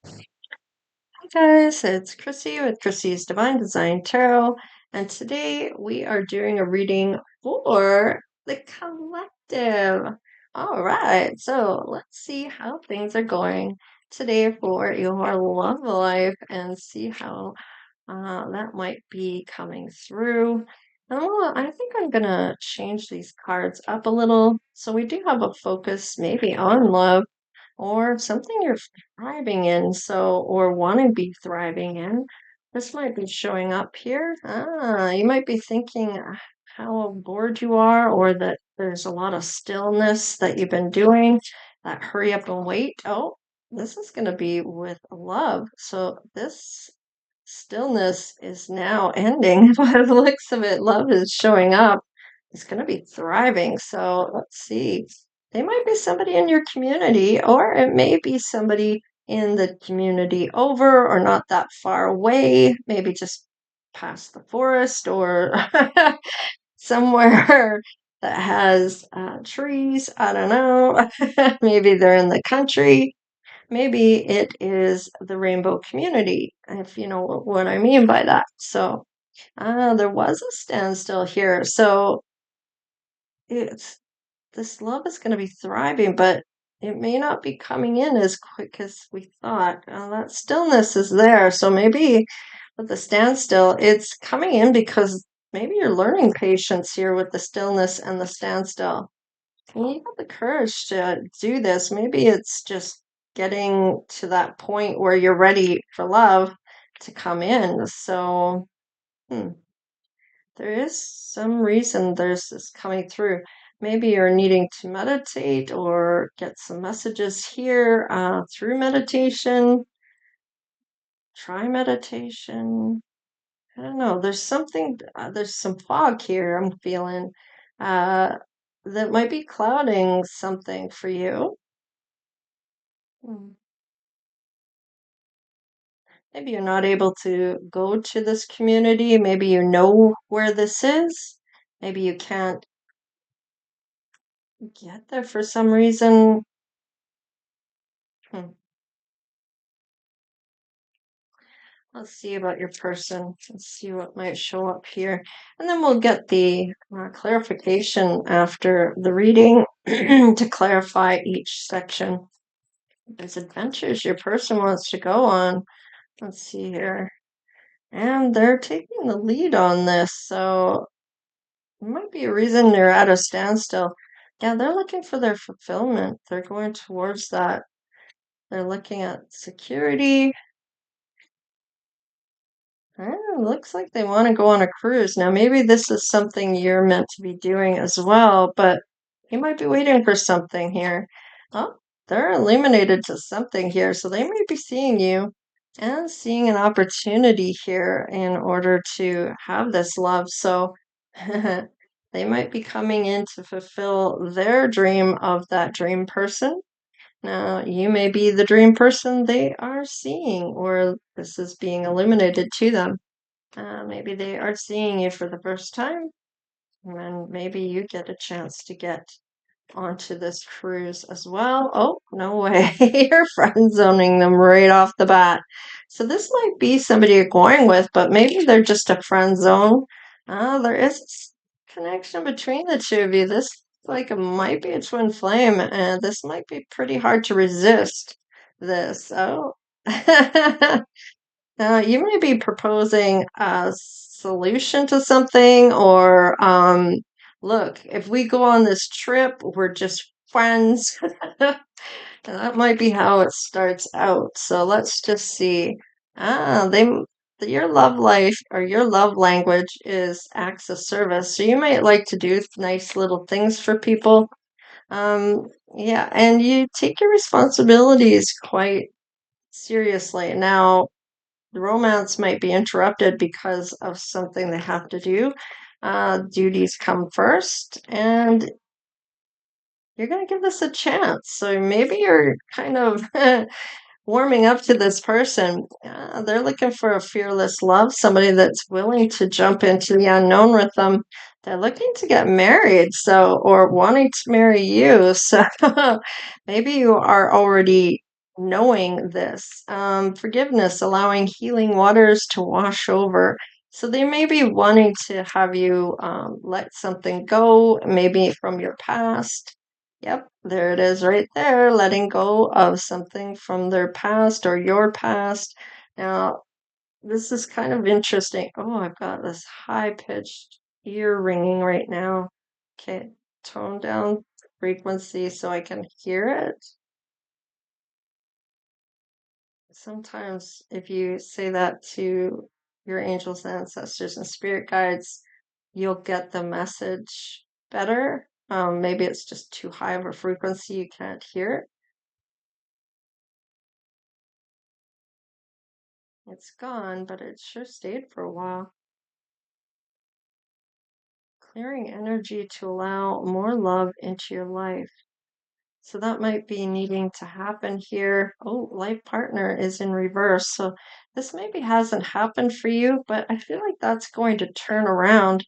Hi guys, it's Chrissy with Chrissy's Divine Design Tarot, and today we are doing a reading for the collective. All right, so let's see how things are going today for your love life and see how that might be coming through. I think I'm gonna change these cards up a little so we do have a focus maybe on love or something you're thriving in, or want to be thriving in. This might be showing up here. You might be thinking how bored you are, or that there's a lot of stillness that you've been doing, that hurry up and wait. Oh, this is going to be with love. So this stillness is now ending. By the looks of it, love is showing up. It's going to be thriving. So let's see. They might be somebody in your community, or it may be somebody in the community over or not that far away, maybe just past the forest or somewhere that has trees. I don't know. Maybe they're in the country. Maybe it is the rainbow community, if you know what I mean by that. So there was a standstill here. So it's this love is going to be thriving, but it may not be coming in as quick as we thought. That stillness is there. So maybe with the standstill, it's coming in because maybe you're learning patience here with the stillness and the standstill. And you have the courage to do this. Maybe it's just getting to that point where you're ready for love to come in. So, hmm. There is some reason there's this coming through. Maybe you're needing to meditate or get some messages here through meditation. Try meditation. I don't know. There's some fog here I'm feeling uh, that might be clouding something for you. Hmm. Maybe you're not able to go to this community. Maybe you know where this is. Maybe you can't get there for some reason. Hmm. Let's see about your person. Let's see what might show up here. And then we'll get the clarification after the reading to clarify each section. There's adventures your person wants to go on. Let's see here. And they're taking the lead on this, so it might be a reason they're at a standstill. Yeah, they're looking for their fulfillment. They're going towards that. They're looking at security. Looks like they want to go on a cruise. Now, maybe this is something you're meant to be doing as well, but you might be waiting for something here. Oh, they're illuminated to something here, so they may be seeing you and seeing an opportunity here in order to have this love. So they might be coming in to fulfill their dream of that dream person. Now, you may be the dream person they are seeing, or this is being illuminated to them. Maybe they are seeing you for the first time, and maybe you get a chance to get onto this cruise as well. Oh, no way. You're friend zoning them right off the bat. So this might be somebody you're going with, but maybe they're just a friend zone. There is a connection between the two of you. This might be a twin flame, and this might be pretty hard to resist this. Oh. You may be proposing a solution to something, or look, if we go on this trip, we're just friends. And that might be how it starts out. So let's just see. They your love life or your love language is acts of service. So you might like to do nice little things for people. Um, yeah, and you take your responsibilities quite seriously. Now, the romance might be interrupted because of something they have to do. Duties come first, and you're going to give this a chance. So maybe you're kind of warming up to this person. They're looking for a fearless love, somebody that's willing to jump into the unknown with them. They're looking to get married, or wanting to marry you. So maybe you are already knowing this. Forgiveness, allowing healing waters to wash over. So they may be wanting to have you let something go, maybe from your past. Yep, there it is right there, letting go of something from their past or your past. Now, this is kind of interesting. Oh, I've got this high-pitched ear ringing right now. Okay, tone down the frequency so I can hear it. Sometimes if you say that to your angels, ancestors, and spirit guides, you'll get the message better. Maybe it's just too high of a frequency, you can't hear it. It's gone, but it sure stayed for a while. Clearing energy to allow more love into your life. So that might be needing to happen here. Oh, life partner is in reverse. So this maybe hasn't happened for you, but I feel like that's going to turn around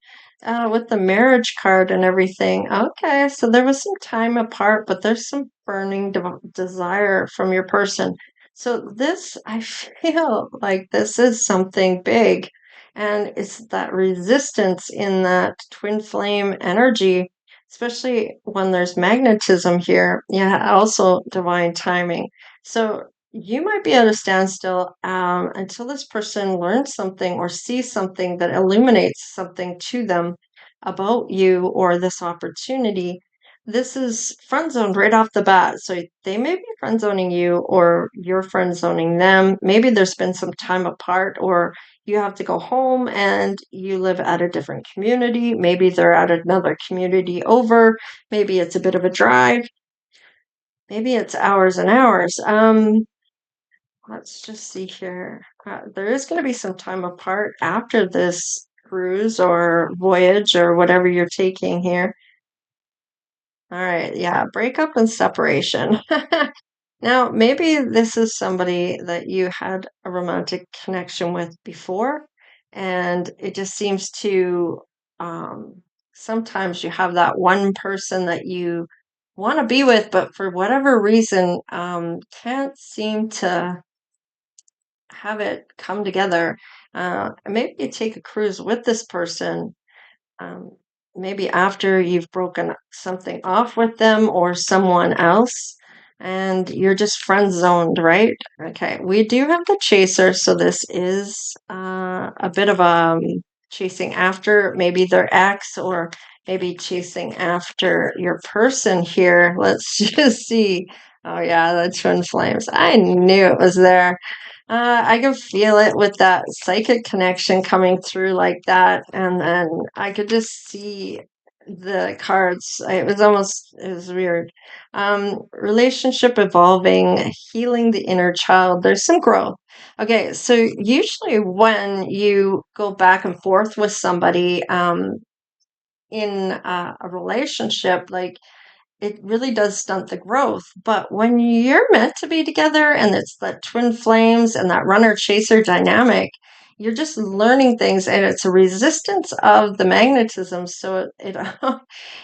with the marriage card and everything. Okay, so there was some time apart, but there's some burning desire from your person. So this, I feel like this is something big. And it's that resistance in that twin flame energy, especially when there's magnetism here. Yeah, also divine timing. So you might be able to stand still until this person learns something or sees something that illuminates something to them about you or this opportunity. This is friend zoned right off the bat. So they may be friend zoning you or you're friend zoning them. Maybe there's been some time apart, or you have to go home and you live at a different community. Maybe they're at another community over. Maybe it's a bit of a drive. Maybe it's hours and hours. Let's just see here. There is going to be some time apart after this cruise or voyage or whatever you're taking here. All right, yeah, breakup and separation. Now, maybe this is somebody that you had a romantic connection with before, and it just seems to sometimes you have that one person that you want to be with, but for whatever reason, can't seem to have it come together. Maybe you take a cruise with this person, um, maybe after you've broken something off with them or someone else, and you're just friend zoned, right? Okay, we do have the chaser, so this is a bit of chasing after maybe their ex, or maybe chasing after your person here. Let's just see. Oh yeah, the twin flames. I knew it was there. I could feel it with that psychic connection coming through like that, and then I could just see the cards. It was weird. Relationship evolving, healing the inner child. There's some growth. Okay, so usually when you go back and forth with somebody in a relationship, like it really does stunt the growth. But when you're meant to be together and it's that twin flames and that runner chaser dynamic, you're just learning things, and it's a resistance of the magnetism. So it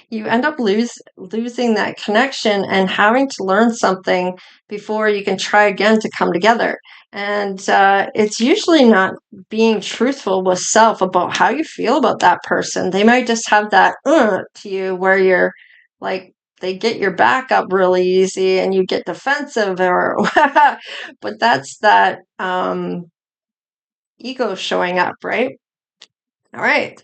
you end up losing that connection and having to learn something before you can try again to come together. And it's usually not being truthful with self about how you feel about that person. They might just have that to you where you're like, they get your back up really easy and you get defensive, or but that's that ego showing up, right? All right.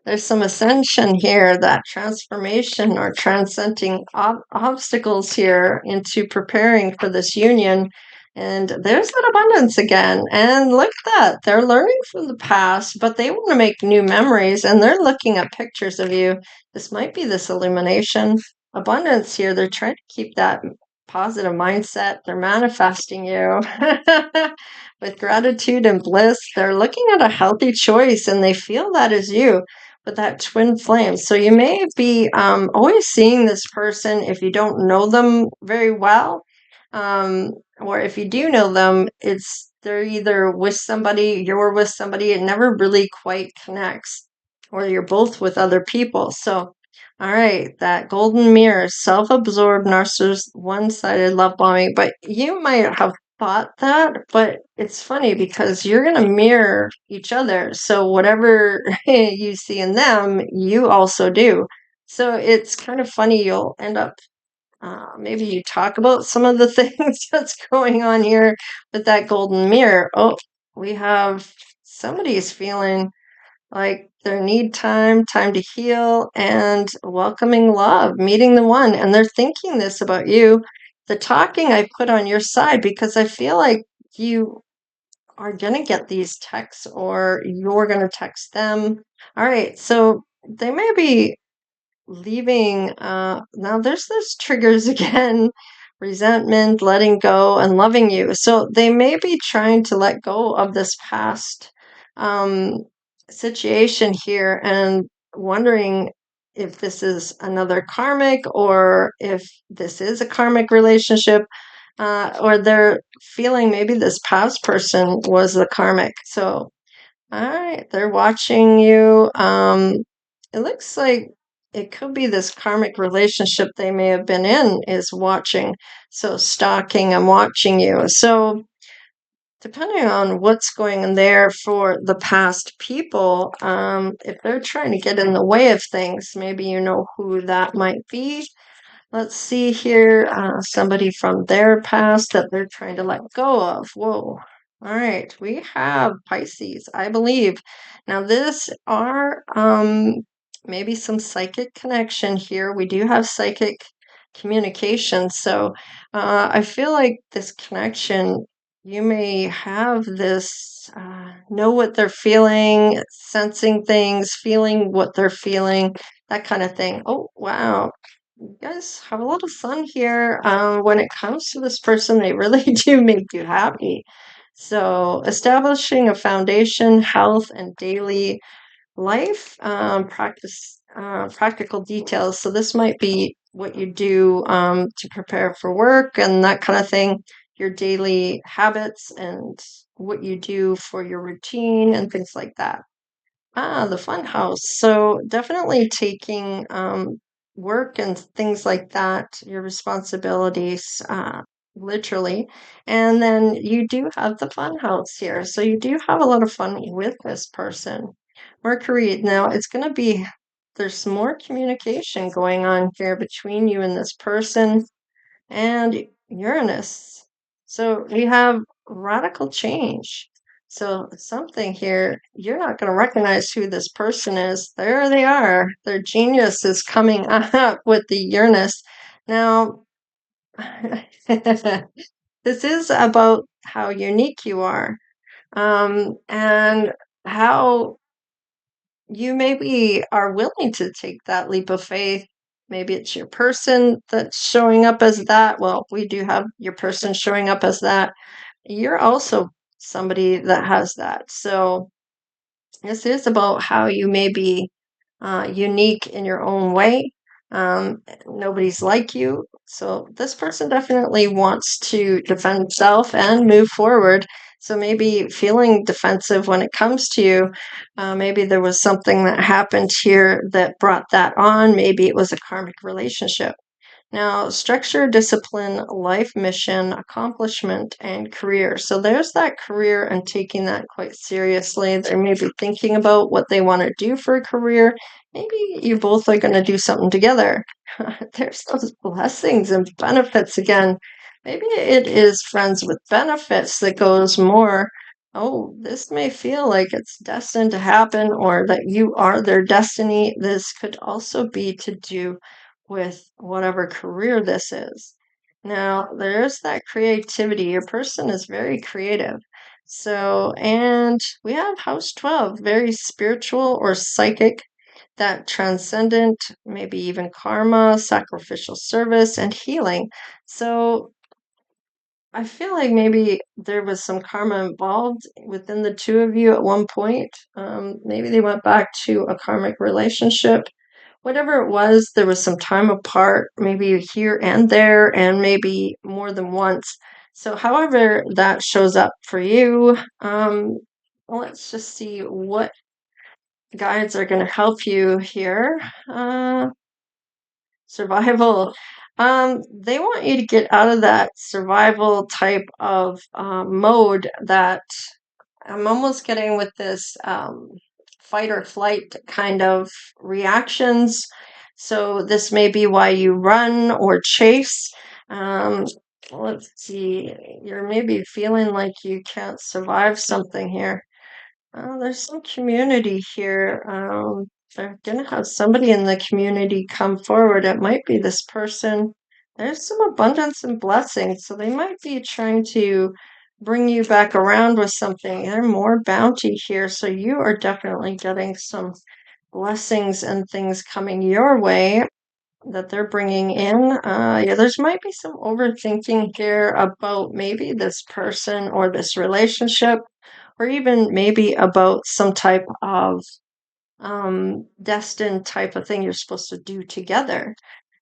There's some ascension here, that transformation or transcending obstacles here into preparing for this union. And there's that abundance again. And look at that. They're learning from the past, but they want to make new memories, and they're looking at pictures of you. This might be this illumination abundance here. They're trying to keep that positive mindset. They're manifesting you. With gratitude and bliss, they're looking at a healthy choice, and they feel that is you with that twin flame. So you may be always seeing this person if you don't know them very well, um, or if you do know them, it's they're either with somebody, you're with somebody, it never really quite connects, or you're both with other people. So All right, that golden mirror, self-absorbed, narcissist, one-sided love bombing. But you might have thought that, but it's funny because you're going to mirror each other. So whatever you see in them, you also do. So it's kind of funny. You'll end up, maybe you talk about some of the things that's going on here with that golden mirror. Oh, we have somebody's feeling like their need time to heal, and welcoming love, meeting the one. And they're thinking this about you. The talking I put on your side because I feel like you are going to get these texts or you're going to text them. All right. So they may be leaving. Now there's those triggers again, resentment, letting go, and loving you. So they may be trying to let go of this past um, situation here and wondering if this is another karmic or if this is a karmic relationship. Or they're feeling maybe this past person was the karmic. So all right, they're watching you. It looks like it could be this karmic relationship they may have been in is watching. So stalking and watching you. So depending on what's going on there for the past people, if they're trying to get in the way of things, maybe you know who that might be. Let's see here, somebody from their past that they're trying to let go of. Whoa. All right, we have Pisces, I believe. Now, this are maybe some psychic connection here. We do have psychic communication. So I feel like this connection, you may have this, know what they're feeling, sensing things, feeling what they're feeling, that kind of thing. Oh, wow. You guys have a lot of fun here. When it comes to this person, they really do make you happy. So, establishing a foundation, health, and daily life, practical details. So, this might be what you do to prepare for work and that kind of thing, your daily habits, and what you do for your routine and things like that. The fun house. So definitely taking work and things like that, your responsibilities, literally. And then you do have the fun house here. So you do have a lot of fun with this person. Mercury, now it's going to be, there's some more communication going on here between you and this person and Uranus. So we have radical change. So something here, you're not going to recognize who this person is. There they are. Their genius is coming up with the Uranus. Now, this is about how unique you are, and how you maybe are willing to take that leap of faith. Maybe it's your person that's showing up as that. Well, we do have your person showing up as that. You're also somebody that has that. So this is about how you may be unique in your own way. Nobody's like you. So this person definitely wants to defend himself and move forward. So maybe feeling defensive when it comes to you, maybe there was something that happened here that brought that on. Maybe it was a karmic relationship. Now, structure, discipline, life mission, accomplishment, and career. So there's that career and taking that quite seriously. They may be thinking about what they want to do for a career. Maybe you both are going to do something together. There's those blessings and benefits again. Maybe it is friends with benefits that goes more. Oh, this may feel like it's destined to happen or that you are their destiny. This could also be to do with whatever career this is. Now, there's that creativity. Your person is very creative. So, and we have house 12, very spiritual or psychic, that transcendent, maybe even karma, sacrificial service, and healing. So, I feel like maybe there was some karma involved within the two of you at one point. Maybe they went back to a karmic relationship. Whatever it was, there was some time apart, maybe here and there, and maybe more than once. So, however that shows up for you, let's just see what guides are going to help you here. survival. They want you to get out of that survival type of mode that I'm almost getting with this fight or flight kind of reactions. So this may be why you run or chase. Um, let's see, you're maybe feeling like you can't survive something here. There's some community here. They're gonna have somebody in the community come forward. It might be this person. There's some abundance and blessings, so they might be trying to bring you back around with something. There's more bounty here, so you are definitely getting some blessings and things coming your way that they're bringing in. Yeah, there's might be some overthinking here about maybe this person or this relationship, or even maybe about some type of destined type of thing you're supposed to do together.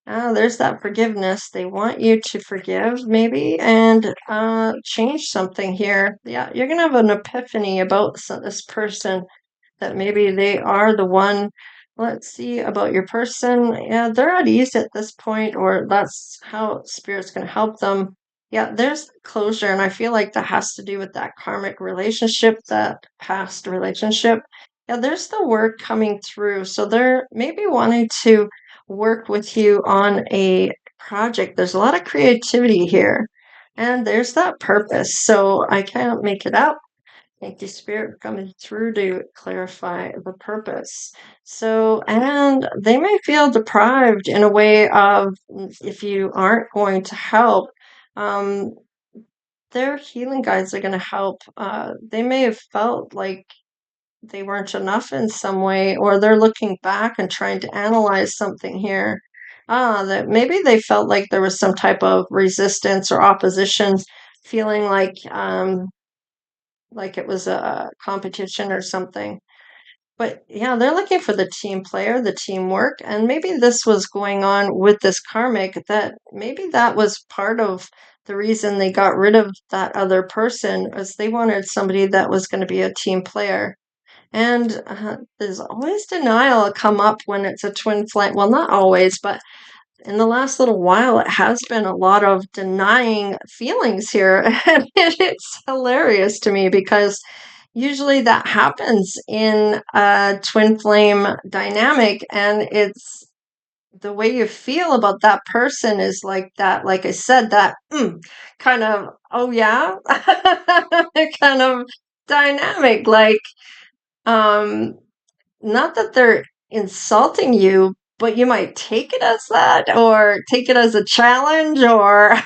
There's that forgiveness. They want you to forgive, maybe, and change something here. Yeah, you're gonna have an epiphany about this person that maybe they are the one. Let's see about your person. Yeah, they're at ease at this point, or that's how spirit's going to help them. Yeah, there's closure, and I feel like that has to do with that karmic relationship, that past relationship. Yeah, there's the work coming through. So they're maybe wanting to work with you on a project. There's a lot of creativity here, and there's that purpose. So I can't make it up. Thank you, Spirit, coming through to clarify the purpose. So, and they may feel deprived in a way of if you aren't going to help. Um, their healing guides are going to help. They may have felt like they weren't enough in some way, or they're looking back and trying to analyze something here. That maybe they felt like there was some type of resistance or opposition, feeling like it was a competition or something. But yeah, they're looking for the team player, the teamwork, and maybe this was going on with this karmic that maybe that was part of the reason they got rid of that other person is they wanted somebody that was going to be a team player. And there's always denial come up when it's a twin flame. Well, not always, but in the last little while, it has been a lot of denying feelings here. And it's hilarious to me because usually that happens in a twin flame dynamic, and it's the way you feel about that person is like that, like I said, that kind of, oh yeah, kind of dynamic. Like, um, not that they're insulting you, but you might take it as that, or take it as a challenge, or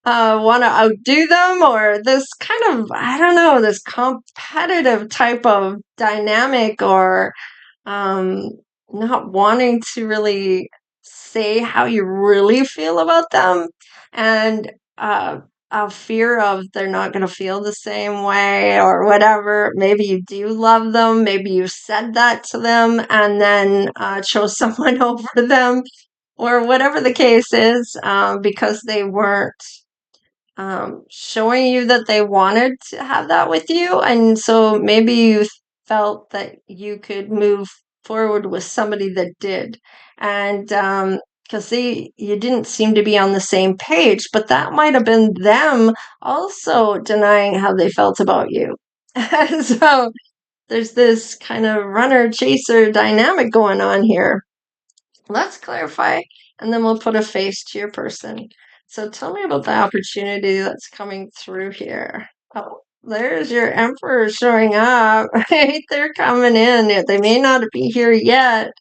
want to outdo them, or this kind of, I don't know, this competitive type of dynamic, or um, not wanting to really say how you really feel about them, and a fear of they're not going to feel the same way or whatever. Maybe you do love them. Maybe you said that to them and then chose someone over them, or whatever the case is, because they weren't showing you that they wanted to have that with you. And so maybe you felt that you could move forward with somebody that did. And because you didn't seem to be on the same page, but that might have been them also denying how they felt about you. So there's this kind of runner chaser dynamic going on here. Let's clarify, and then we'll put a face to your person. So tell me about the opportunity that's coming through here. Oh, there's your emperor showing up. They're coming in. They may not be here yet.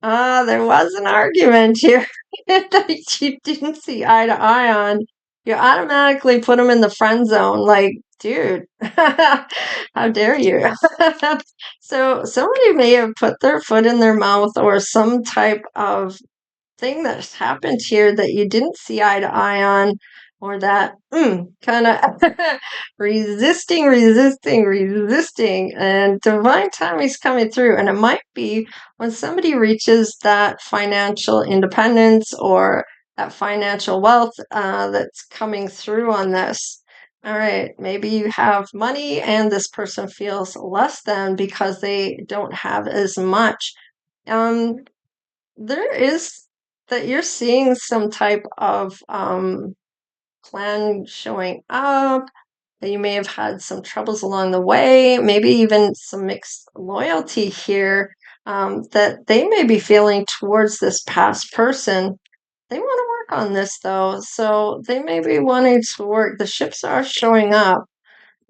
There was an argument here that you didn't see eye to eye on. You automatically put them in the friend zone. Like, dude, how dare you? So somebody may have put their foot in their mouth, or some type of thing that's happened here that you didn't see eye to eye on, or that kind of resisting, and divine timing's coming through. And it might be when somebody reaches that financial independence or that financial wealth that's coming through on this. All right, maybe you have money and this person feels less than because they don't have as much. Um, there is that you're seeing some type of plan showing up, that you may have had some troubles along the way, maybe even some mixed loyalty here, that they may be feeling towards this past person. They want to work on this though, so they may be wanting to work. The ships are showing up.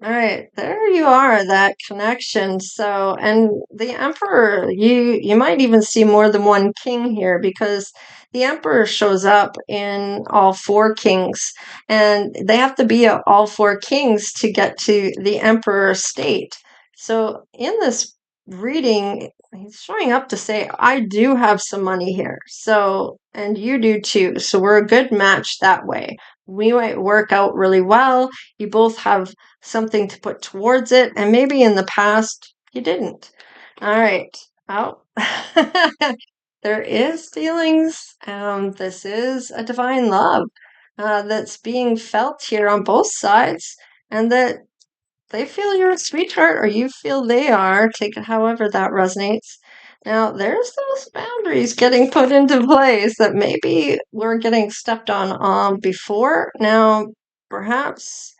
All right, there you are, that connection. So, and the emperor, you might even see more than one king here because the emperor shows up in all four kings, and they have to be all four kings to get to the emperor state. So, in this reading, he's showing up to say, I do have some money here. So, and you do too. So, we're a good match that way. We might work out really well. You both have something to put towards it, and maybe in the past you didn't. All right. Oh, there is feelings. This is a divine love that's being felt here on both sides, and that they feel you're a sweetheart or you feel they are. Take it however that resonates. Now, there's those boundaries getting put into place that maybe were getting stepped on before. Now, perhaps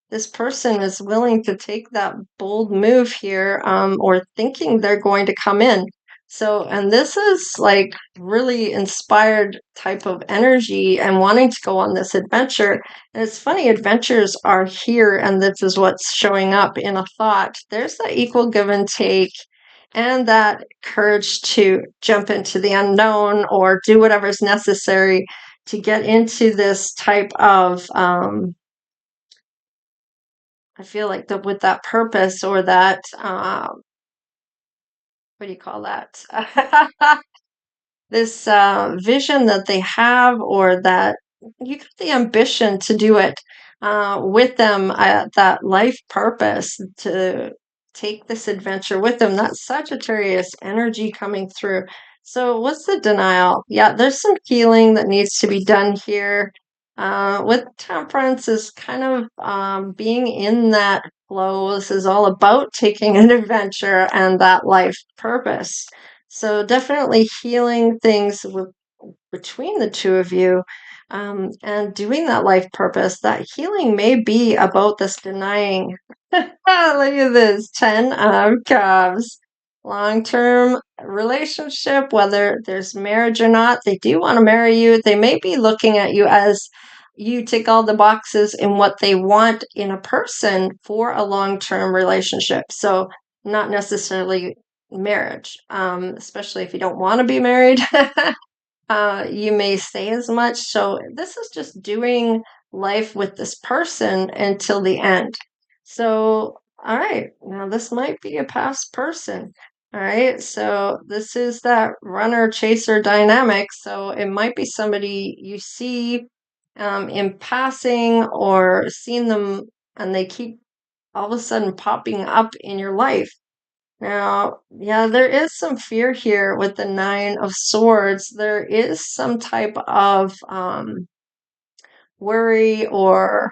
this person is willing to take that bold move here, or thinking they're going to come in. So, and this is like really inspired type of energy and wanting to go on this adventure. And it's funny, adventures are here, and this is what's showing up in a thought. There's that equal give and take, and that courage to jump into the unknown or do whatever's necessary to get into this type of I feel like with that purpose or that what do you call that? This vision that they have, or that you got the ambition to do it with them, that life purpose to take this adventure with them. That Sagittarius energy coming through. So, what's the denial? Yeah, there's some healing that needs to be done here. With temperance is kind of being in that flow. This is all about taking an adventure and that life purpose. So definitely healing things between the two of you, and doing that life purpose. That healing may be about this denying. Look at this 10 of Cups. Long term relationship, whether there's marriage or not, they do want to marry you. They may be looking at you as you tick all the boxes in what they want in a person for a long term relationship. So, not necessarily marriage, especially if you don't want to be married. You may say as much. So this is just doing life with this person until the end. So, all right, now this might be a past person. All right, so this is that runner chaser dynamic. So it might be somebody you see in passing, or seen them and they keep all of a sudden popping up in your life. Now, yeah, there is some fear here with the Nine of Swords. There is some type of worry, or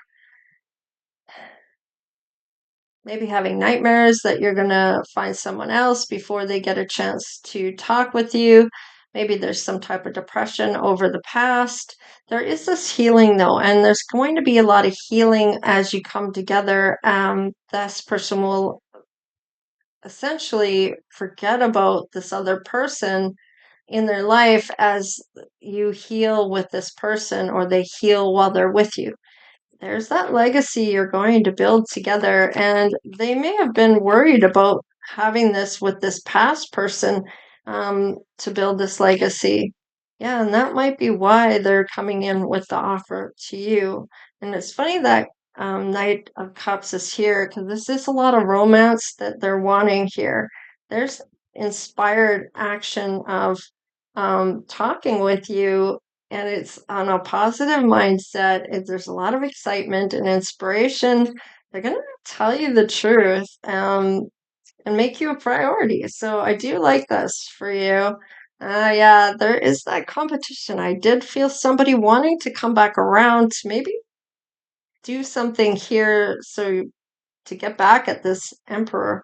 maybe having nightmares that you're going to find someone else before they get a chance to talk with you. Maybe there's some type of depression over the past. There is this healing, though, and there's going to be a lot of healing as you come together. This person will essentially forget about this other person in their life as you heal with this person, or they heal while they're with you. There's that legacy you're going to build together, and they may have been worried about having this with this past person, to build this legacy. Yeah, and that might be why they're coming in with the offer to you. And it's funny that Knight of Cups is here, because this is a lot of romance that they're wanting here. There's inspired action of talking with you, and it's on a positive mindset. There's a lot of excitement and inspiration. They're going to tell you the truth, and make you a priority. So I do like this for you. Yeah, there is that competition. I did feel somebody wanting to come back around to maybe do something here, so to get back at this emperor.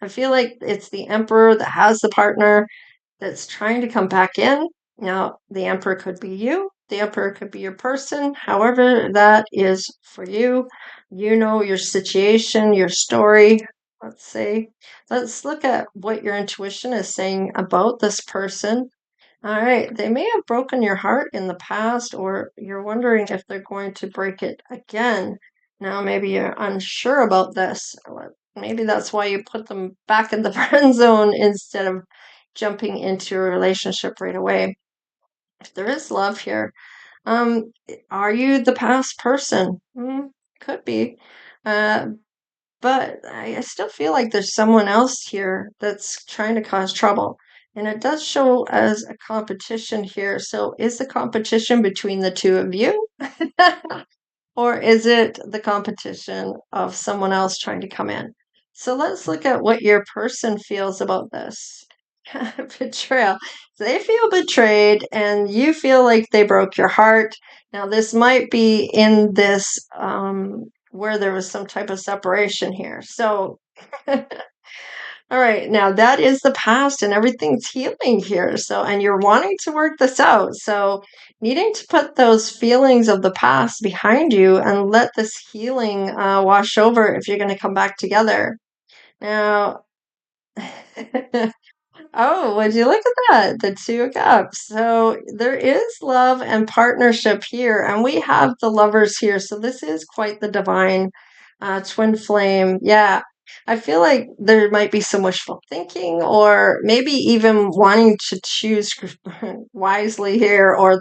I feel like it's the emperor that has the partner that's trying to come back in. Now, the Emperor could be you, the Emperor could be your person, however that is for you. You know your situation, your story, let's say. Let's look at what your intuition is saying about this person. All right, they may have broken your heart in the past, or you're wondering if they're going to break it again. Now, maybe you're unsure about this. Maybe that's why you put them back in the friend zone instead of jumping into a relationship right away. If there is love here, are you the past person? Could be. Uh, but I still feel like there's someone else here that's trying to cause trouble. And it does show as a competition here. So is the competition between the two of you? Or is it the competition of someone else trying to come in? So let's look at what your person feels about this. Betrayal. They feel betrayed and you feel like they broke your heart. Now, this might be in this where there was some type of separation here. So, all right, now that is the past and everything's healing here. So, and you're wanting to work this out. So, needing to put those feelings of the past behind you and let this healing wash over if you're going to come back together. Now, oh, would you look at that? The Two of Cups. So there is love and partnership here, and we have the lovers here. So this is quite the divine twin flame. Yeah. I feel like there might be some wishful thinking, or maybe even wanting to choose wisely here, or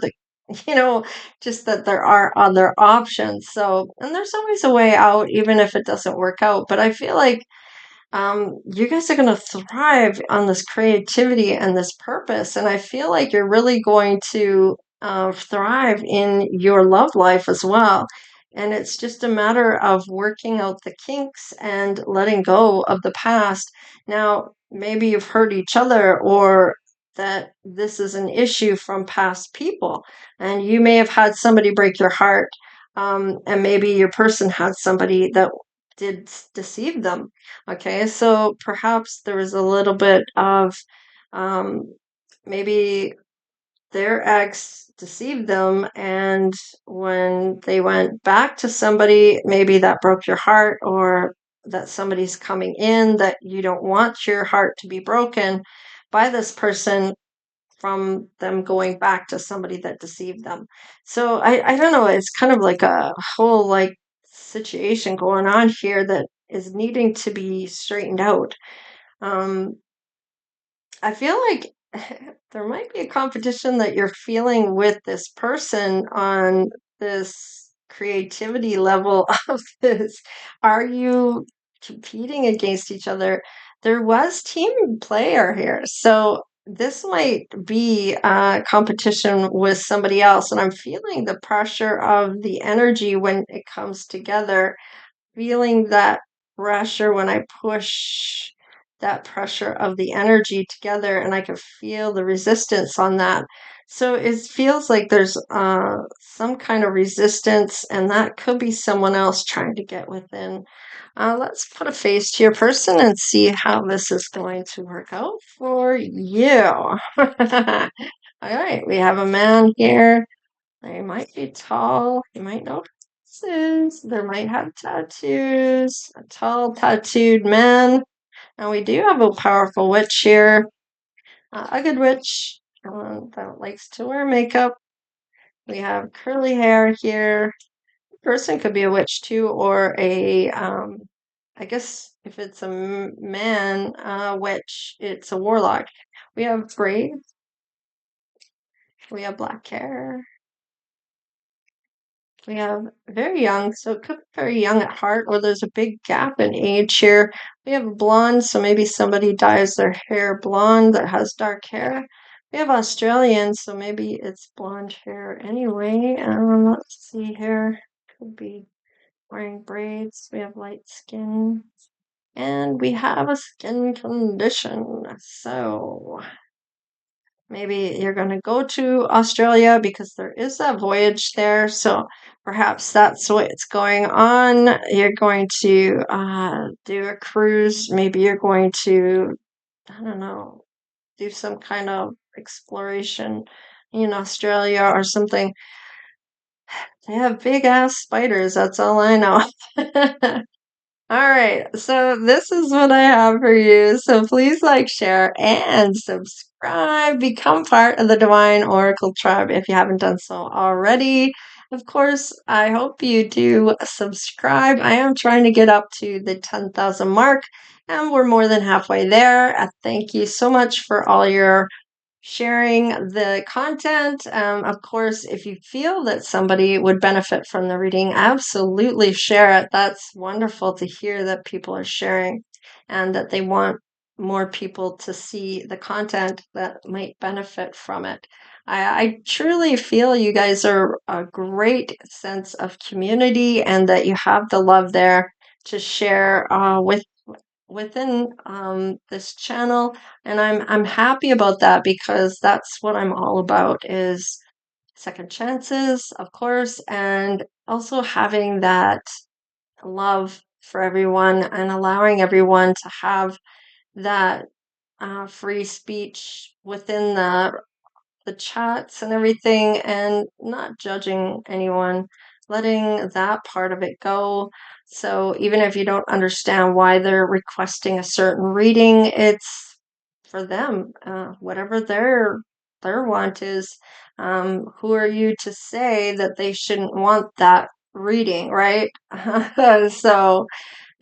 you know, just that there are other options. So, and there's always a way out, even if it doesn't work out. But I feel like you guys are going to thrive on this creativity and this purpose. And I feel like you're really going to thrive in your love life as well. And it's just a matter of working out the kinks and letting go of the past. Now, maybe you've hurt each other, or that this is an issue from past people, and you may have had somebody break your heart. And maybe your person had somebody that did deceive them. Okay, so perhaps there was a little bit of um, maybe their ex deceived them, and when they went back to somebody, maybe that broke your heart, or that somebody's coming in that you don't want your heart to be broken by this person from them going back to somebody that deceived them. So I don't know, it's kind of like a whole like situation going on here that is needing to be straightened out. Um, I feel like there might be a competition that you're feeling with this person on this creativity level of this. Are you competing against each other? There was team player here, so this might be a competition with somebody else, and I'm feeling the pressure of the energy when it comes together, feeling that pressure when I push that pressure of the energy together, and I can feel the resistance on that. So it feels like there's some kind of resistance, and that could be someone else trying to get within. Let's put a face to your person and see how this is going to work out for you. All right, we have a man here. They might be tall. You might know faces. They might have tattoos. A tall, tattooed man. And we do have a powerful witch here. A good witch that likes to wear makeup. We have curly hair here. The person could be a witch too, or I guess if it's a man witch, it's a warlock. We have braids. We have black hair. We have very young, so it could be very young at heart, or there's a big gap in age here. We have blonde, so maybe somebody dyes their hair blonde that has dark hair. We have Australian, so maybe it's blonde hair anyway. Let's see here. Could be wearing braids. We have light skin. And we have a skin condition. So maybe you're going to go to Australia because there is that voyage there. So perhaps that's what's going on. You're going to do a cruise. Maybe you're going to, I don't know, do some kind of exploration in Australia or something. They have big ass spiders, that's all I know. All right, so this is what I have for you. So please like, share, and subscribe. Become part of the Divine Oracle Tribe if you haven't done so already. Of course, I hope you do subscribe. I am trying to get up to the 10,000 mark, and we're more than halfway there. Thank you so much for all your sharing the content. Of course, if you feel that somebody would benefit from the reading, absolutely share it. That's wonderful to hear that people are sharing and that they want more people to see the content that might benefit from it. I truly feel you guys are a great sense of community and that you have the love there to share within this channel, and I'm happy about that because that's what I'm all about is second chances, of course, and also having that love for everyone and allowing everyone to have that free speech within the chats and everything and not judging anyone, letting that part of it go. So even if you don't understand why they're requesting a certain reading, it's for them, whatever their want is. Who are you to say that they shouldn't want that reading, right? So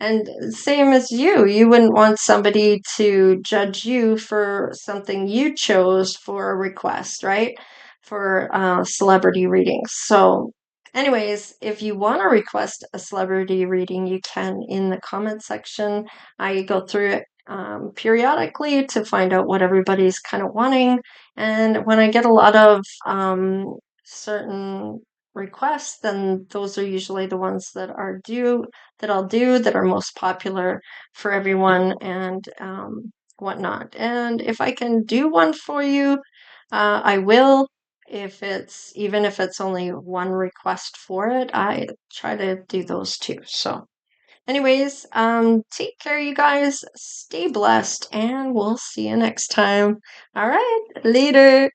and same as you wouldn't want somebody to judge you for something you chose for a request, right? For celebrity readings. So, anyways, if you want to request a celebrity reading, you can in the comment section. I go through it periodically to find out what everybody's kind of wanting. And when I get a lot of certain requests, then those are usually the ones that I'll do that are most popular for everyone and whatnot. And if I can do one for you, I will. If it's even if it's only one request for it, I try to do those too. So, anyways, take care, you guys. Stay blessed, and we'll see you next time. All right, later.